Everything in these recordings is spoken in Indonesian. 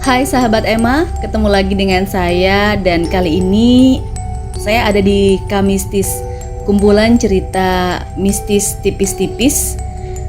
Hai sahabat Emma, ketemu lagi dengan saya dan kali ini saya ada di Kamistis, kumpulan cerita mistis tipis-tipis.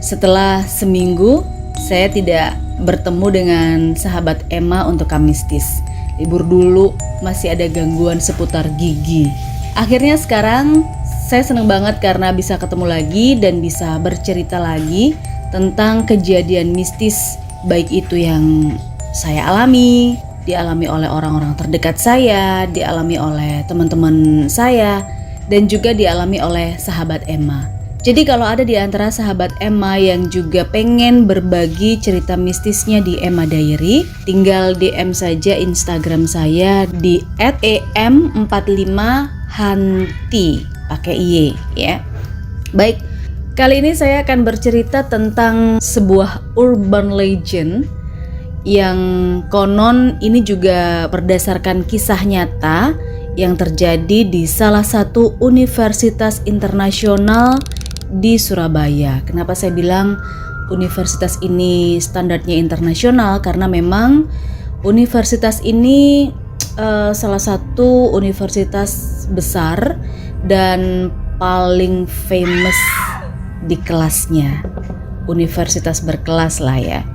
Setelah seminggu saya tidak bertemu dengan sahabat Emma untuk Kamistis. Libur dulu, masih ada gangguan seputar gigi. Akhirnya sekarang saya senang banget karena bisa ketemu lagi dan bisa bercerita lagi tentang kejadian mistis, baik itu yang saya alami, dialami oleh orang-orang terdekat saya, dialami oleh teman-teman saya, dan juga dialami oleh sahabat Emma. Jadi kalau ada di antara sahabat Emma yang juga pengen berbagi cerita mistisnya di Emma Diary, tinggal DM saja Instagram saya di @em45hanti pakai Y ya. Baik, kali ini saya akan bercerita tentang sebuah urban legend yang konon ini juga berdasarkan kisah nyata yang terjadi di salah satu universitas internasional di Surabaya. Kenapa saya bilang universitas ini standarnya internasional? Karena memang universitas ini salah satu universitas besar dan paling famous di kelasnya. Universitas berkelas lah ya.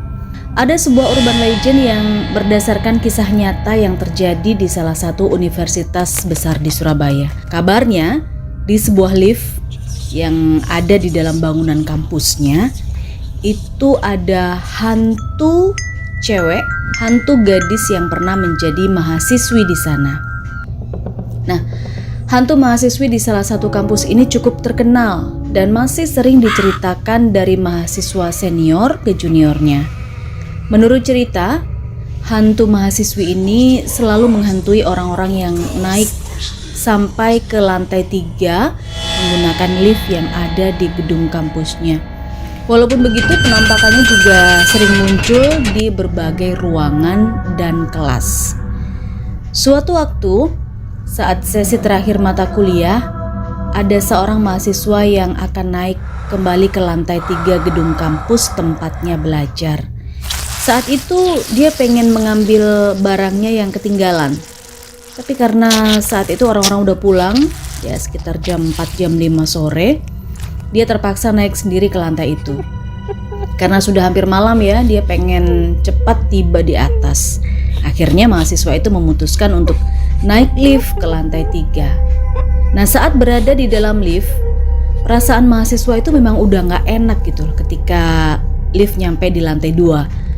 Ada sebuah urban legend yang berdasarkan kisah nyata yang terjadi di salah satu universitas besar di Surabaya. Kabarnya di sebuah lift yang ada di dalam bangunan kampusnya itu ada hantu cewek, hantu gadis yang pernah menjadi mahasiswi di sana. Nah, hantu mahasiswi di salah satu kampus ini cukup terkenal dan masih sering diceritakan dari mahasiswa senior ke juniornya. Menurut cerita, hantu mahasiswi ini selalu menghantui orang-orang yang naik sampai ke lantai 3 menggunakan lift yang ada di gedung kampusnya. Walaupun begitu, penampakannya juga sering muncul di berbagai ruangan dan kelas. Suatu waktu, saat sesi terakhir mata kuliah, ada seorang mahasiswa yang akan naik kembali ke lantai 3 gedung kampus tempatnya belajar. Saat itu dia pengen mengambil barangnya yang ketinggalan. Tapi karena saat itu orang-orang udah pulang, ya sekitar jam 4 jam 5 sore, dia terpaksa naik sendiri ke lantai itu. Karena sudah hampir malam ya, dia pengen cepat tiba di atas. Akhirnya mahasiswa itu memutuskan untuk naik lift ke lantai 3. Nah, saat berada di dalam lift, perasaan mahasiswa itu memang udah gak enak gitu ketika lift nyampe di lantai 2.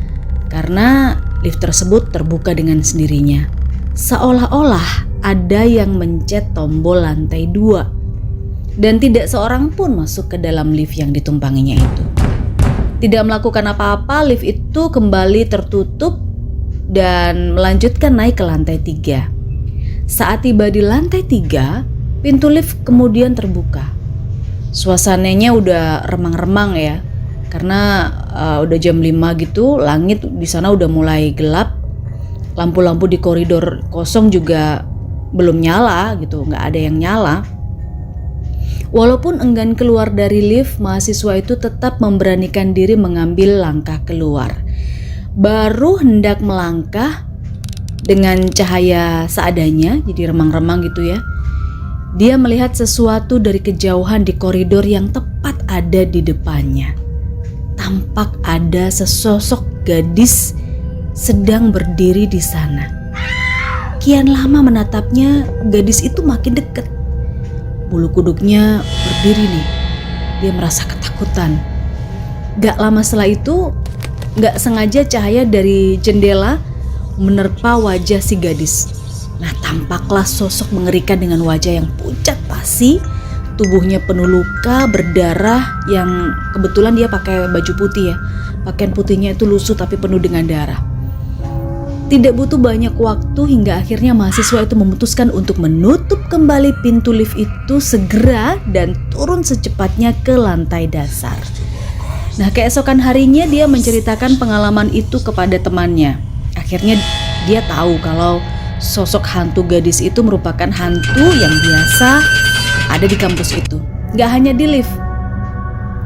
Karena lift tersebut terbuka dengan sendirinya. Seolah-olah ada yang mencet tombol lantai 2. Dan tidak seorang pun masuk ke dalam lift yang ditumpanginya itu. Tidak melakukan apa-apa, lift itu kembali tertutup dan melanjutkan naik ke lantai 3. Saat tiba di lantai 3, pintu lift kemudian terbuka. Suasananya udah remang-remang ya. Karena udah jam 5 gitu, langit di sana udah mulai gelap. Lampu-lampu di koridor kosong juga belum nyala gitu, nggak ada yang nyala. Walaupun enggan keluar dari lift, mahasiswa itu tetap memberanikan diri mengambil langkah keluar. Baru hendak melangkah dengan cahaya seadanya, jadi remang-remang gitu ya. Dia melihat sesuatu dari kejauhan di koridor yang tepat ada di depannya. Tampak ada sesosok gadis sedang berdiri di sana. Kian lama menatapnya, gadis itu makin dekat. Bulu kuduknya berdiri nih. Dia merasa ketakutan. Gak lama setelah itu, gak sengaja cahaya dari jendela menerpa wajah si gadis. Nah, tampaklah sosok mengerikan dengan wajah yang pucat pasi. Tubuhnya penuh luka, berdarah, yang kebetulan dia pakai baju putih ya. Pakaian putihnya itu lusuh tapi penuh dengan darah. Tidak butuh banyak waktu hingga akhirnya mahasiswa itu memutuskan untuk menutup kembali pintu lift itu segera dan turun secepatnya ke lantai dasar. Nah, keesokan harinya dia menceritakan pengalaman itu kepada temannya. Akhirnya dia tahu kalau sosok hantu gadis itu merupakan hantu yang biasa ada di kampus itu. Gak hanya di lift.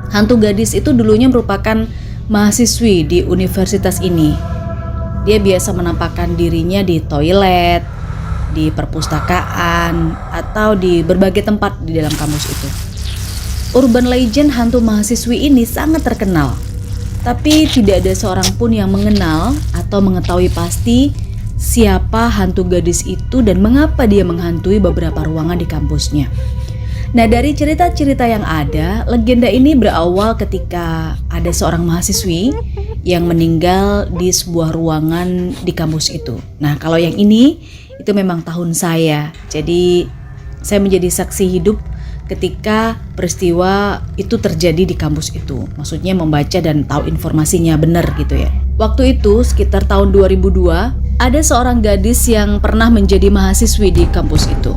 Hantu gadis itu dulunya merupakan mahasiswi di universitas ini. Dia biasa menampakkan dirinya di toilet, di perpustakaan, atau di berbagai tempat di dalam kampus itu. Urban legend hantu mahasiswi ini sangat terkenal, tapi tidak ada seorang pun yang mengenal atau mengetahui pasti siapa hantu gadis itu dan mengapa dia menghantui beberapa ruangan di kampusnya. Nah, dari cerita-cerita yang ada, legenda ini berawal ketika ada seorang mahasiswi yang meninggal di sebuah ruangan di kampus itu. Nah, kalau yang ini, itu memang tahun saya. Jadi, saya menjadi saksi hidup ketika peristiwa itu terjadi di kampus itu. Maksudnya membaca dan tahu informasinya benar gitu ya. Waktu itu, sekitar tahun 2002, ada seorang gadis yang pernah menjadi mahasiswi di kampus itu.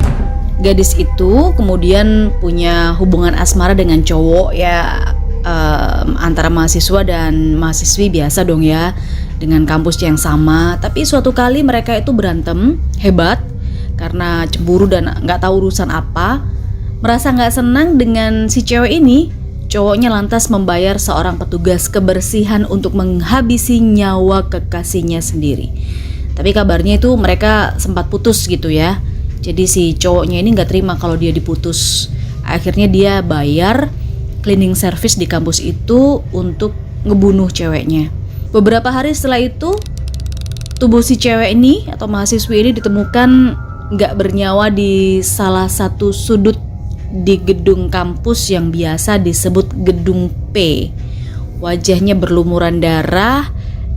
Gadis itu kemudian punya hubungan asmara dengan cowok ya, antara mahasiswa dan mahasiswi biasa dong ya, dengan kampus yang sama. Tapi suatu kali mereka itu berantem hebat karena cemburu dan nggak tahu urusan apa. Merasa nggak senang dengan si cewek ini, cowoknya lantas membayar seorang petugas kebersihan untuk menghabisi nyawa kekasihnya sendiri. Tapi kabarnya itu mereka sempat putus gitu ya. Jadi si cowoknya ini nggak terima kalau dia diputus. Akhirnya dia bayar cleaning service di kampus itu untuk ngebunuh ceweknya. Beberapa hari setelah itu, tubuh si cewek ini atau mahasiswi ini ditemukan nggak bernyawa di salah satu sudut di gedung kampus yang biasa disebut gedung P. Wajahnya berlumuran darah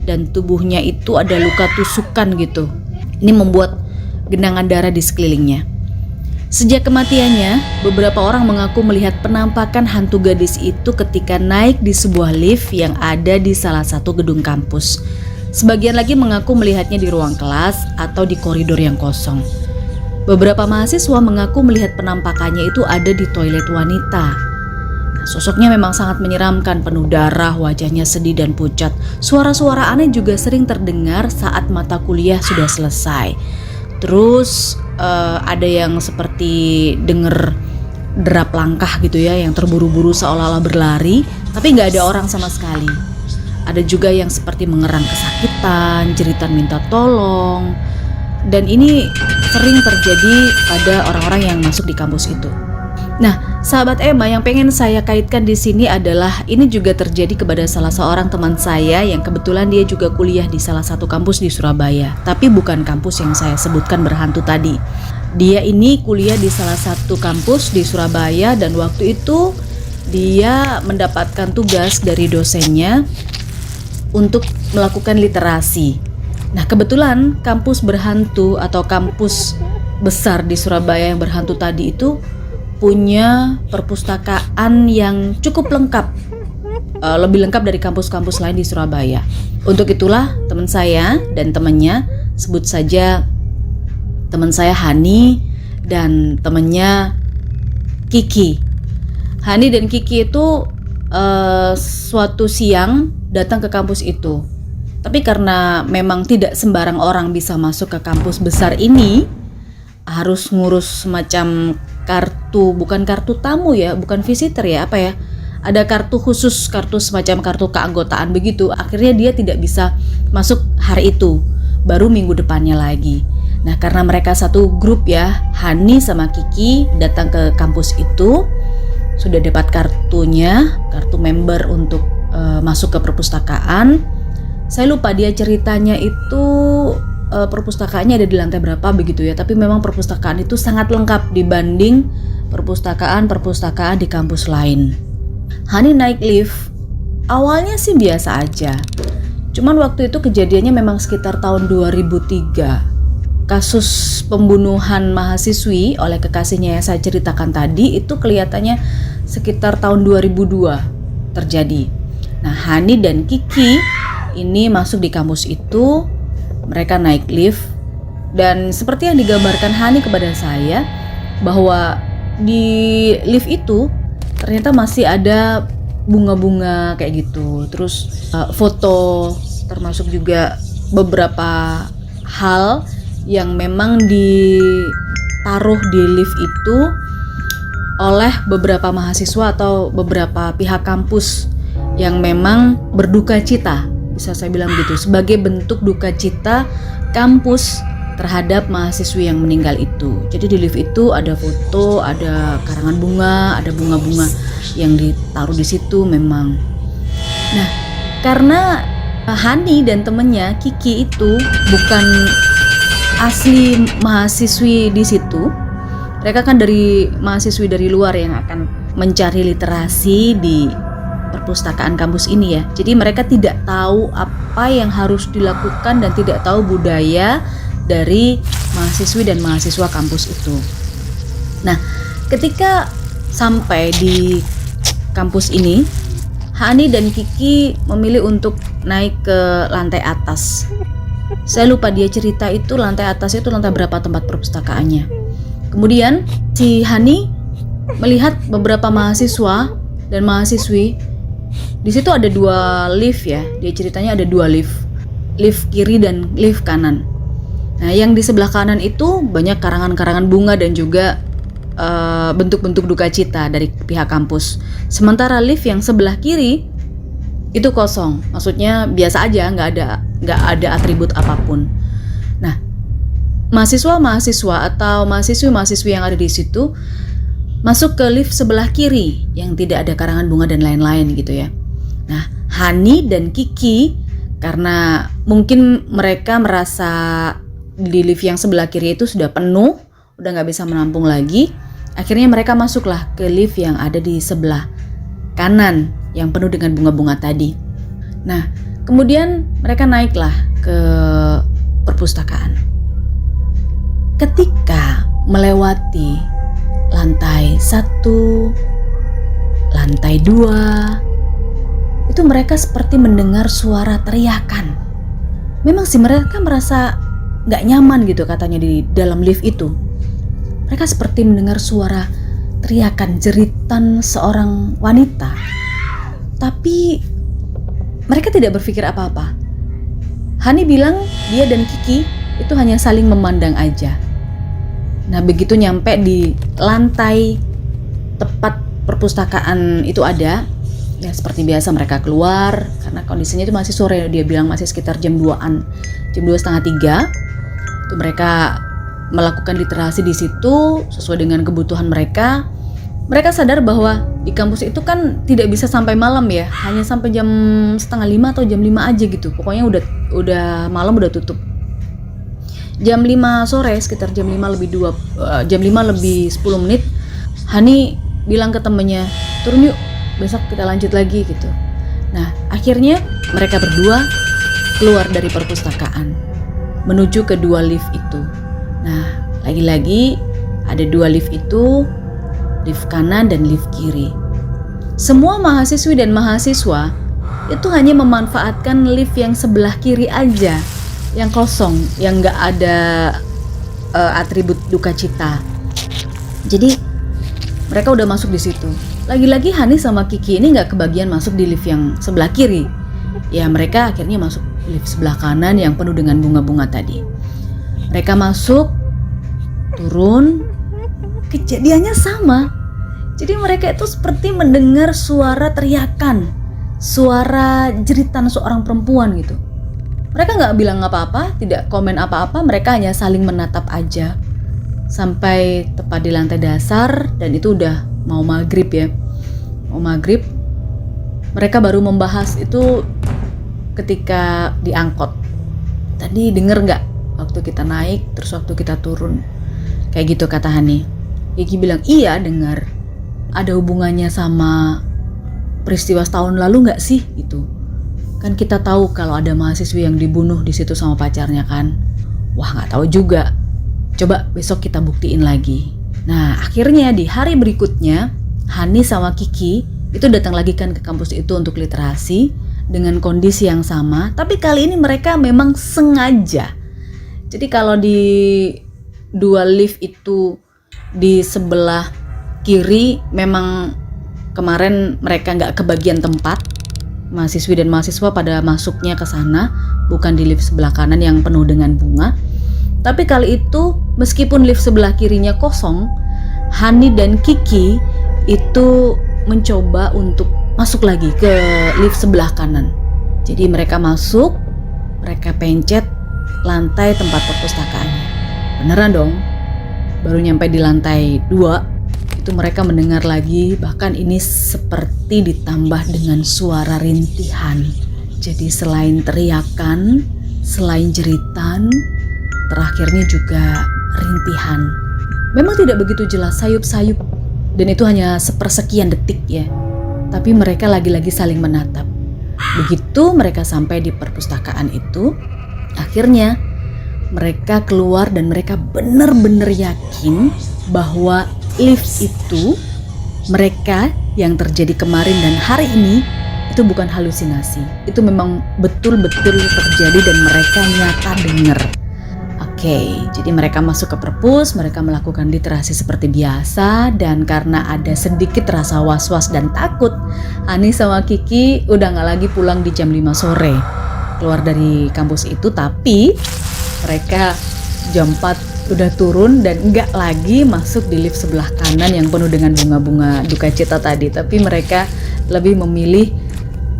dan tubuhnya itu ada luka tusukan gitu. Ini membuat genangan darah di sekelilingnya. Sejak kematiannya, beberapa orang mengaku melihat penampakan hantu gadis itu ketika naik di sebuah lift yang ada di salah satu gedung kampus. Sebagian lagi mengaku melihatnya di ruang kelas atau di koridor yang kosong. Beberapa mahasiswa mengaku melihat penampakannya itu ada di toilet wanita. Nah, sosoknya memang sangat menyeramkan, penuh darah, wajahnya sedih dan pucat. Suara-suara aneh juga sering terdengar saat mata kuliah sudah selesai. Terus ada yang seperti denger derap langkah gitu ya, yang terburu-buru seolah-olah berlari, tapi nggak ada orang sama sekali. Ada juga yang seperti mengerang kesakitan, jeritan minta tolong, dan ini sering terjadi pada orang-orang yang masuk di kampus itu. Nah, sahabat Emma, yang pengen saya kaitkan di sini adalah ini juga terjadi kepada salah seorang teman saya yang kebetulan dia juga kuliah di salah satu kampus di Surabaya, tapi bukan kampus yang saya sebutkan berhantu tadi. Dia ini kuliah di salah satu kampus di Surabaya dan waktu itu dia mendapatkan tugas dari dosennya untuk melakukan literasi. Nah, kebetulan kampus berhantu atau kampus besar di Surabaya yang berhantu tadi itu punya perpustakaan yang cukup lengkap, lebih lengkap dari kampus-kampus lain di Surabaya. Untuk itulah teman saya dan temannya, sebut saja teman saya Hani dan temannya Kiki. Hani dan Kiki itu suatu siang datang ke kampus itu. Tapi karena memang tidak sembarang orang bisa masuk ke kampus besar ini, harus ngurus semacam kartu, bukan kartu tamu ya, bukan visitor ya, apa ya, ada kartu khusus, kartu semacam kartu keanggotaan begitu. Akhirnya dia tidak bisa masuk hari itu, baru minggu depannya lagi. Nah, karena mereka satu grup ya, Hani sama Kiki datang ke kampus itu, sudah dapat kartunya, kartu member untuk masuk ke perpustakaan. Saya lupa dia ceritanya itu perpustakaannya ada di lantai berapa begitu ya, tapi memang perpustakaan itu sangat lengkap dibanding perpustakaan di kampus lain. Hani naik lift, awalnya sih biasa aja. Cuman waktu itu kejadiannya memang sekitar tahun 2003. Kasus pembunuhan mahasiswi oleh kekasihnya yang saya ceritakan tadi itu kelihatannya sekitar tahun 2002 terjadi. Nah, Hani dan Kiki ini masuk di kampus itu. Mereka naik lift dan seperti yang digambarkan Hani kepada saya, bahwa di lift itu ternyata masih ada bunga-bunga kayak gitu. Terus foto, termasuk juga beberapa hal yang memang ditaruh di lift itu oleh beberapa mahasiswa atau beberapa pihak kampus yang memang berduka cita bisa saya bilang gitu, sebagai bentuk duka cita kampus terhadap mahasiswi yang meninggal itu. Jadi di lift itu ada foto, ada karangan bunga, ada bunga-bunga yang ditaruh di situ memang. Nah, karena Hani dan temennya Kiki itu bukan asli mahasiswi di situ, mereka kan dari mahasiswi dari luar yang akan mencari literasi di perpustakaan kampus ini ya. Jadi mereka tidak tahu apa yang harus dilakukan dan tidak tahu budaya dari mahasiswi dan mahasiswa kampus itu. Nah, ketika sampai di kampus ini, Hani dan Kiki memilih untuk naik ke lantai atas. Saya lupa dia cerita itu lantai atasnya itu lantai berapa tempat perpustakaannya. Kemudian si Hani melihat beberapa mahasiswa dan mahasiswi. Di situ ada 2 lift ya. Dia ceritanya ada 2 lift. Lift kiri dan lift kanan. Nah, yang di sebelah kanan itu banyak karangan-karangan bunga dan juga bentuk-bentuk duka cita dari pihak kampus. Sementara lift yang sebelah kiri itu kosong. Maksudnya biasa aja, nggak ada atribut apapun. Nah, mahasiswa-mahasiswa atau mahasiswi-mahasiswi yang ada di situ masuk ke lift sebelah kiri yang tidak ada karangan bunga dan lain-lain gitu ya. Nah, Hani dan Kiki karena mungkin mereka merasa di lift yang sebelah kiri itu sudah penuh, udah nggak bisa menampung lagi. Akhirnya mereka masuklah ke lift yang ada di sebelah kanan yang penuh dengan bunga-bunga tadi. Nah, kemudian mereka naiklah ke perpustakaan. Ketika melewati lantai 1, lantai 2, itu mereka seperti mendengar suara teriakan. Memang sih mereka merasa gak nyaman gitu katanya di dalam lift itu. Mereka seperti mendengar suara teriakan, jeritan seorang wanita. Tapi mereka tidak berpikir apa-apa. Hani bilang dia dan Kiki itu hanya saling memandang aja. Nah, begitu nyampe di lantai tepat perpustakaan itu ada, ya seperti biasa mereka keluar karena kondisinya itu masih sore. Dia bilang masih sekitar jam 2-an, jam 2:30. Itu mereka melakukan literasi di situ sesuai dengan kebutuhan mereka. Mereka sadar bahwa di kampus itu kan tidak bisa sampai malam ya, hanya sampai jam 4:30 atau jam 5 aja gitu. Pokoknya udah malam, udah tutup. Jam 5 sore, sekitar jam 5 lebih 10 menit, Hani bilang ke temennya, turun yuk, besok kita lanjut lagi gitu. Nah, akhirnya mereka berdua keluar dari perpustakaan menuju ke 2 lift itu. Nah, lagi-lagi ada 2 lift itu, lift kanan dan lift kiri. Semua mahasiswi dan mahasiswa itu hanya memanfaatkan lift yang sebelah kiri aja, yang kosong, yang nggak ada atribut duka cita. Jadi mereka udah masuk di situ. Lagi-lagi Hani sama Kiki ini nggak kebagian masuk di lift yang sebelah kiri. Ya mereka akhirnya masuk lift sebelah kanan yang penuh dengan bunga-bunga tadi. Mereka masuk, turun, kejadiannya sama. Jadi mereka itu seperti mendengar suara teriakan, suara jeritan seorang perempuan gitu. Mereka nggak bilang apa-apa, tidak komen apa-apa, mereka hanya saling menatap aja. Sampai tepat di lantai dasar dan itu udah mau maghrib ya. Mau maghrib, mereka baru membahas itu ketika diangkot. Tadi denger nggak waktu kita naik, terus waktu kita turun? Kayak gitu kata Hani. Kiki bilang, iya dengar. Ada hubungannya sama peristiwa setahun lalu nggak sih? Gitu. Kan kita tahu kalau ada mahasiswi yang dibunuh di situ sama pacarnya kan. Wah, nggak tahu juga. Coba besok kita buktiin lagi. Nah, akhirnya di hari berikutnya Hani sama Kiki itu datang lagi kan ke kampus itu untuk literasi dengan kondisi yang sama, tapi kali ini mereka memang sengaja. Jadi kalau di 2 lift itu di sebelah kiri memang kemarin mereka nggak kebagian tempat. Mahasiswi dan mahasiswa pada masuknya ke sana, bukan di lift sebelah kanan yang penuh dengan bunga. Tapi kali itu meskipun lift sebelah kirinya kosong, Hani dan Kiki itu mencoba untuk masuk lagi ke lift sebelah kanan. Jadi mereka masuk, mereka pencet lantai tempat perpustakaannya. Beneran dong, baru nyampe di lantai 2, itu mereka mendengar lagi, bahkan ini seperti ditambah dengan suara rintihan. Jadi selain teriakan, selain jeritan, terakhirnya juga rintihan. Memang tidak begitu jelas, sayup-sayup, dan itu hanya sepersekian detik ya. Tapi mereka lagi-lagi saling menatap. Begitu mereka sampai di perpustakaan itu, akhirnya mereka keluar dan mereka benar-benar yakin bahwa lift itu mereka yang terjadi kemarin dan hari ini itu bukan halusinasi. Itu memang betul-betul terjadi dan mereka nyata dengar. Oke, jadi mereka masuk ke perpus, mereka melakukan literasi seperti biasa, dan karena ada sedikit rasa was-was dan takut, Ani sama Kiki udah gak lagi pulang di jam 5 sore keluar dari kampus itu, tapi mereka jam 4 udah turun dan nggak lagi masuk di lift sebelah kanan yang penuh dengan bunga-bunga duka cita tadi, tapi mereka lebih memilih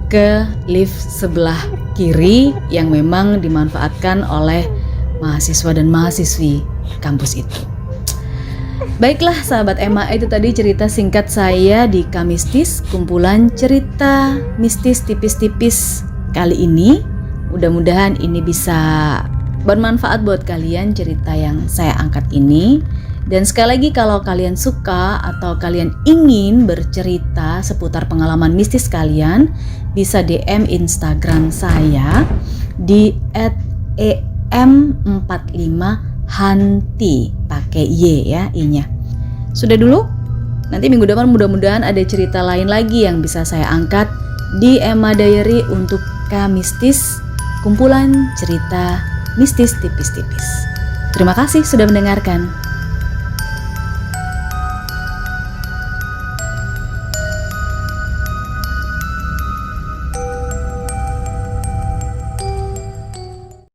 ke lift sebelah kiri yang memang dimanfaatkan oleh mahasiswa dan mahasiswi kampus itu. Baiklah sahabat Emma, itu tadi cerita singkat saya di Kamistis, kumpulan cerita mistis tipis-tipis kali ini. Mudah-mudahan ini bisa bermanfaat buat kalian cerita yang saya angkat ini. Dan sekali lagi, kalau kalian suka atau kalian ingin bercerita seputar pengalaman mistis kalian, bisa DM Instagram saya di @em45hanti, pakai Y ya, I-nya. Sudah dulu? Nanti minggu depan mudah-mudahan ada cerita lain lagi yang bisa saya angkat di Emma Diary untuk Kamistis, kumpulan cerita mistis tipis-tipis. Terima kasih sudah mendengarkan.